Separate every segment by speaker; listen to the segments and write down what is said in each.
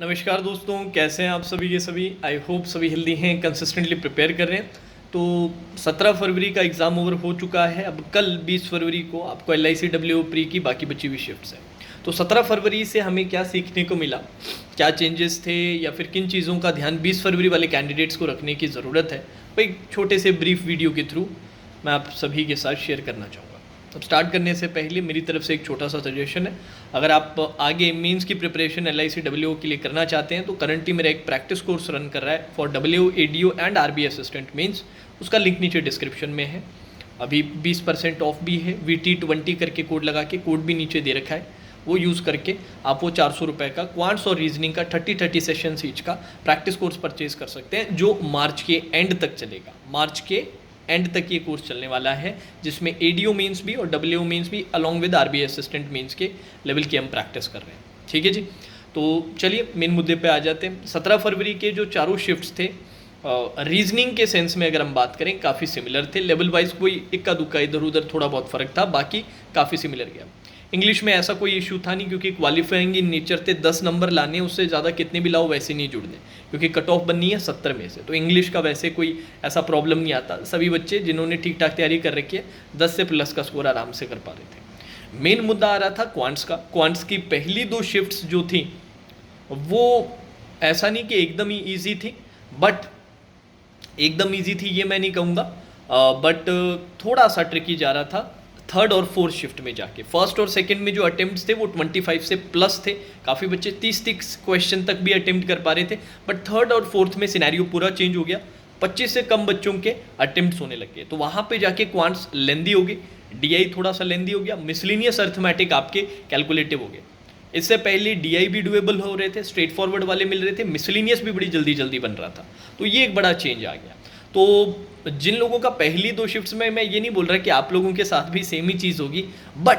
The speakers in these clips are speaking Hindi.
Speaker 1: नमस्कार दोस्तों, कैसे हैं आप सभी के सभी। आई होप सभी हेल्दी हैं, कंसिस्टेंटली प्रिपेयर कर रहे हैं। तो 17 फरवरी का एग्ज़ाम ओवर हो चुका है। अब कल 20 फरवरी को आपको LICW प्री की बाकी बची हुई शिफ्ट्स हैं। तो 17 फरवरी से हमें क्या सीखने को मिला, क्या चेंजेस थे, या फिर किन चीज़ों का ध्यान 20 फरवरी वाले कैंडिडेट्स को रखने की ज़रूरत है, वो एक छोटे से ब्रीफ वीडियो के थ्रू मैं आप सभी के साथ शेयर करना चाहूँगा। अब स्टार्ट करने से पहले मेरी तरफ से एक छोटा सा सजेशन है। अगर आप आगे मेंस की प्रिपरेशन LICW के लिए करना चाहते हैं तो करंटली मेरा एक प्रैक्टिस कोर्स रन कर रहा है for WO, ADO and RB assistant mains. उसका लिंक नीचे डिस्क्रिप्शन में है। अभी 20% ऑफ भी है। VT20 करके कोड लगा के, कोड भी नीचे दे रखा है, वो यूज़ करके आप वो 400 रुपये का क्वांट्स और रीजनिंग का 30 सेशंस ईच का प्रैक्टिस कोर्स परचेज कर सकते हैं, जो मार्च के एंड तक चलेगा। मार्च के एंड तक ये कोर्स चलने वाला है, जिसमें ADO मेंस भी और WO मेंस भी along with RB assistant mains के लेवल की हम प्रैक्टिस कर रहे हैं। ठीक है जी। तो चलिए मेन मुद्दे पे आ जाते हैं। 17 फरवरी के जो चारों शिफ्ट्स थे, रीजनिंग के सेंस में अगर हम बात करें काफ़ी सिमिलर थे। लेवल वाइज कोई इक्का दुक्का इधर उधर थोड़ा बहुत फ़र्क था, बाकी काफ़ी सिमिलर गया। इंग्लिश में ऐसा कोई इशू था नहीं, क्योंकि क्वालिफाइंग इन नेचर थे। 10 नंबर लाने, उससे ज़्यादा कितने भी लाओ वैसे नहीं जुड़ने, क्योंकि कट ऑफ बननी है 70 में से। तो इंग्लिश का वैसे कोई ऐसा प्रॉब्लम नहीं आता। सभी बच्चे जिन्होंने ठीक ठाक तैयारी कर रखी है 10 से प्लस का स्कोर आराम से कर पा रहे थे। मेन मुद्दा आ रहा था क्वांट्स का। क्वांट्स की पहली 2 शिफ्ट्स जो थी वो ऐसा नहीं कि एकदम ही ईजी थी, बट एकदम ईजी थी ये मैं नहीं कहूँगा, बट थोड़ा सा ट्रिकी जा रहा था थर्ड और फोर्थ शिफ्ट में जाके। फर्स्ट और सेकंड में जो अटेम्प्ट्स थे वो 25 से प्लस थे। काफ़ी बच्चे 30 क्वेश्चन तक भी अटेम्प्ट कर पा रहे थे, बट थर्ड और फोर्थ में सिनेरियो पूरा चेंज हो गया। 25 से कम बच्चों के अटेम्प्ट्स होने लग गए, तो वहाँ पे जाके क्वांट्स लेंदी हो गई, DI थोड़ा सा लेंदी हो गया, मिसलिनियस अर्थमेटिक आपके कैलकुलेटिव हो गए। इससे पहले DI भी डुएबल हो रहे थे, स्ट्रेट फॉरवर्ड वाले मिल रहे थे, मिसलिनियस भी बड़ी जल्दी जल्दी बन रहा था। तो ये एक बड़ा चेंज आ गया। तो जिन लोगों का पहली 2 शिफ्ट्स में, मैं ये नहीं बोल रहा कि आप लोगों के साथ भी सेम ही चीज़ होगी, बट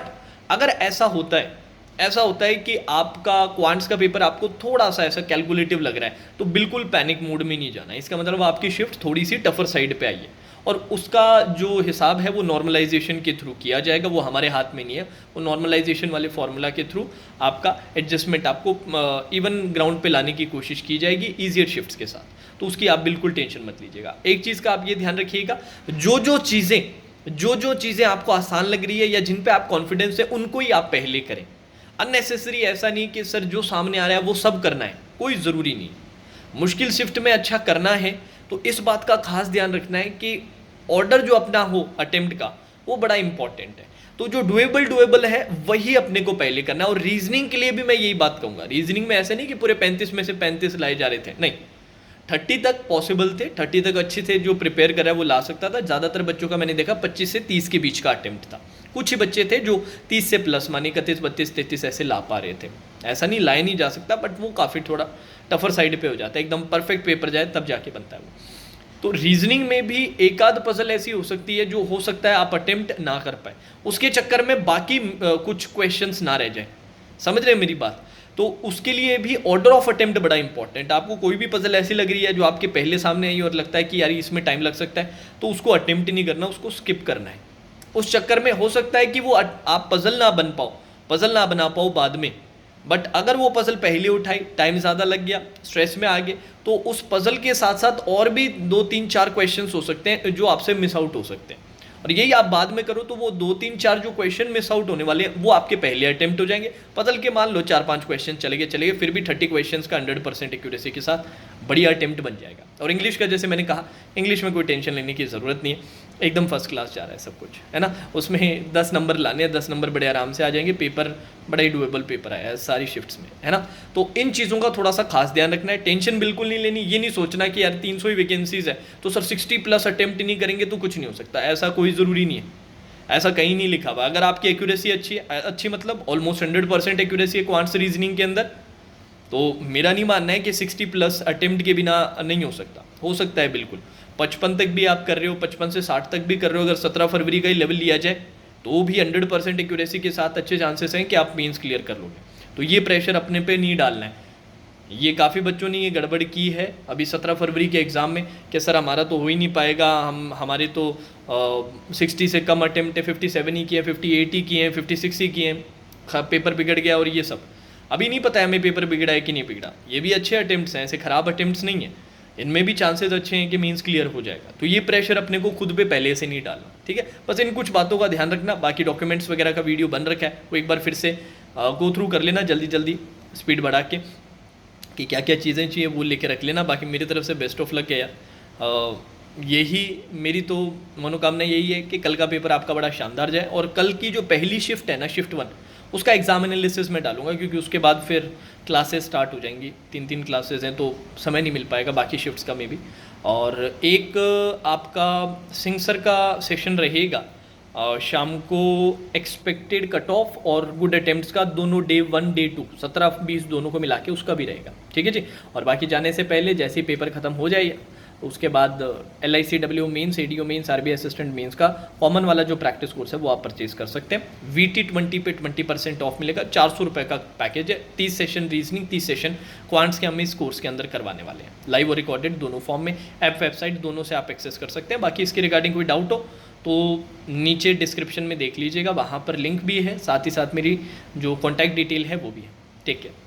Speaker 1: अगर ऐसा होता है कि आपका क्वांट्स का पेपर आपको थोड़ा सा ऐसा कैलकुलेटिव लग रहा है, तो बिल्कुल पैनिक मोड में नहीं जाना। इसका मतलब आपकी शिफ्ट थोड़ी सी टफर साइड पे आई है, और उसका जो हिसाब है वो नॉर्मलाइजेशन के थ्रू किया जाएगा। वो हमारे हाथ में नहीं है। वो नॉर्मलाइजेशन वाले फॉर्मूला के थ्रू आपका एडजस्टमेंट आपको इवन ग्राउंड पे लाने की कोशिश की जाएगी ईजियर शिफ्ट्स के साथ। तो उसकी आप बिल्कुल टेंशन मत लीजिएगा। एक चीज़ का आप ये ध्यान रखिएगा, जो जो चीज़ें आपको आसान लग रही है या जिन पे आप कॉन्फिडेंस है, उनको ही आप पहले करें। अननेसेसरी ऐसा नहीं कि सर जो सामने आ रहा है वो सब करना है, कोई ज़रूरी नहीं। मुश्किल शिफ्ट में अच्छा करना है तो इस बात का खास ध्यान रखना है कि ऑर्डर जो अपना हो अटेम्प्ट का, वो बड़ा इंपॉर्टेंट है। तो जो डुएबल है वही अपने को पहले करना है। और रीजनिंग के लिए भी मैं यही बात कहूँगा। रीजनिंग में ऐसे नहीं कि पूरे 35 में से 35 लाए जा रहे थे, नहीं, 30 तक पॉसिबल थे, 30 तक अच्छे थे। जो प्रिपेयर कर रहा है वो ला सकता था। ज़्यादातर बच्चों का मैंने देखा 25 से 30 के बीच का अटेम्प्ट था। कुछ ही बच्चे थे जो 30 से प्लस, माने 31, 32, 33 ऐसे ला पा रहे थे। ऐसा नहीं लाया नहीं जा सकता, बट वो काफ़ी थोड़ा टफर साइड पे हो जाता है। एकदम परफेक्ट पेपर जाए तब जाके बनता है वो। तो रीजनिंग में भी एक आध पजल ऐसी हो सकती है जो हो सकता है आप अटेम्प्ट ना कर पाए, उसके चक्कर में बाकी कुछ क्वेश्चंस ना रह जाए। समझ रहे हैं मेरी बात? तो उसके लिए भी ऑर्डर ऑफ अटेम्प्ट बड़ा इंपॉर्टेंट। आपको कोई भी पजल ऐसी लग रही है जो आपके पहले सामने आई और लगता है कि यार इसमें टाइम लग सकता है, तो उसको अटेम्प्ट नहीं करना, उसको स्किप करना है। उस चक्कर में हो सकता है कि वो आप पजल ना बना पाओ बाद में, बट अगर वो पजल पहले उठाई, टाइम ज़्यादा लग गया, स्ट्रेस में आ गए, तो उस पजल के साथ साथ और भी 2, 3, 4 क्वेश्चंस हो सकते हैं जो आपसे मिस आउट हो सकते हैं। और यही आप बाद में करो तो वो 2, 3, 4 जो क्वेश्चन मिस आउट होने वाले हैं वो आपके पहले अटेम्प्ट हो जाएंगे। पजल के मान लो 4-5 क्वेश्चन चले गए, फिर भी 30 क्वेश्चन का 100% एक्यूरेसी के साथ बढ़िया अटेम्प्ट बन जाएगा। और इंग्लिश का जैसे मैंने कहा, इंग्लिश में कोई टेंशन लेने की ज़रूरत नहीं है, एकदम फर्स्ट क्लास जा रहा है सब कुछ, है ना। उसमें 10 नंबर लाने हैं, 10 नंबर बड़े आराम से आ जाएंगे। पेपर बड़ा ही डुएबल पेपर आया है सारी शिफ्ट्स में, है ना। तो इन चीज़ों का थोड़ा सा खास ध्यान रखना है। टेंशन बिल्कुल नहीं लेनी। ये नहीं सोचना कि यार 300 ही वैकेंसीज है तो सर 60 प्लस अटेम्प्ट नहीं करेंगे तो कुछ नहीं हो सकता, ऐसा कोई ज़रूरी नहीं है। ऐसा कहीं नहीं लिखा हुआ। अगर आपकी एक्यूरेसी अच्छी मतलब ऑलमोस्ट 100% एक्यूरेसी है क्वांट्स रीजनिंग के अंदर, तो मेरा नहीं मानना है कि 60 प्लस अटेम्प्ट के बिना नहीं हो सकता है बिल्कुल। 55 तक भी आप कर रहे हो, 55 से 60 तक भी कर रहे हो, अगर 17 फरवरी का ही लेवल लिया जाए तो भी 100% एक्यूरेसी के साथ अच्छे चांसेस हैं कि आप मेंस क्लियर कर लोगे। तो ये प्रेशर अपने पे नहीं डालना है। ये काफ़ी बच्चों ने ये गड़बड़ की है अभी 17 फरवरी के एग्ज़ाम में कि सर हमारा तो हो ही नहीं पाएगा, हमारे तो 60 से कम अटेम्प्ट है, 57 ही किए हैं, 58 ही किए हैं, 56 ही किए हैं, पेपर बिगड़ गया और ये सब। अभी नहीं पता है हमें पेपर बिगड़ा है कि नहीं बिगड़ा। ये भी अच्छे अटेम्प्ट्स हैं, ऐसे खराब अटेम्प्ट्स नहीं है, इनमें भी चांसेस अच्छे हैं कि मीन्स क्लियर हो जाएगा। तो ये प्रेशर अपने को खुद पे पहले से नहीं डालना, ठीक है। बस इन कुछ बातों का ध्यान रखना। बाकी डॉक्यूमेंट्स वगैरह का वीडियो बन रखा है, वो एक बार फिर से गो थ्रू कर लेना, जल्दी जल्दी स्पीड बढ़ा के, कि क्या क्या चीज़ें चाहिए वो लेके रख लेना। बाकी मेरी तरफ से बेस्ट ऑफ लक है यार। यही मेरी तो मनोकामना यही है कि कल का पेपर आपका बड़ा शानदार जाए, और कल की जो पहली शिफ्ट है ना, शिफ्ट 1, उसका एग्जाम एनालिसिस में डालूंगा, क्योंकि उसके बाद फिर क्लासेस स्टार्ट हो जाएंगी, 3 क्लासेस हैं, तो समय नहीं मिल पाएगा बाकी शिफ्ट्स का में भी। और एक आपका सिंह सर का सेशन रहेगा शाम को, एक्सपेक्टेड कट ऑफ और गुड अटेम्प्ट्स का, दोनों डे 1 डे 2 17-20 दोनों को मिला के उसका भी रहेगा, ठीक है जी। और बाकी जाने से पहले जैसे ही पेपर खत्म हो जाए उसके बाद LICW mains, ADO mains, RBI assistant mains का कॉमन वाला जो प्रैक्टिस कोर्स है वो आप परचेज कर सकते हैं। VT20 पे 20% ऑफ मिलेगा, 400 रुपये का पैकेज है। 30 सेशन रीजनिंग, 30 सेशन क्वांट्स के हम इस कोर्स के अंदर करवाने वाले हैं, लाइव और रिकॉर्डेड दोनों फॉर्म में। ऐप वेबसाइट दोनों से आप एक्सेस कर सकते हैं। बाकी इसके रिगार्डिंग कोई डाउट हो तो नीचे डिस्क्रिप्शन में देख लीजिएगा, वहाँ पर लिंक भी है, साथ ही साथ मेरी जो कॉन्टैक्ट डिटेल है वो भी है। Take care.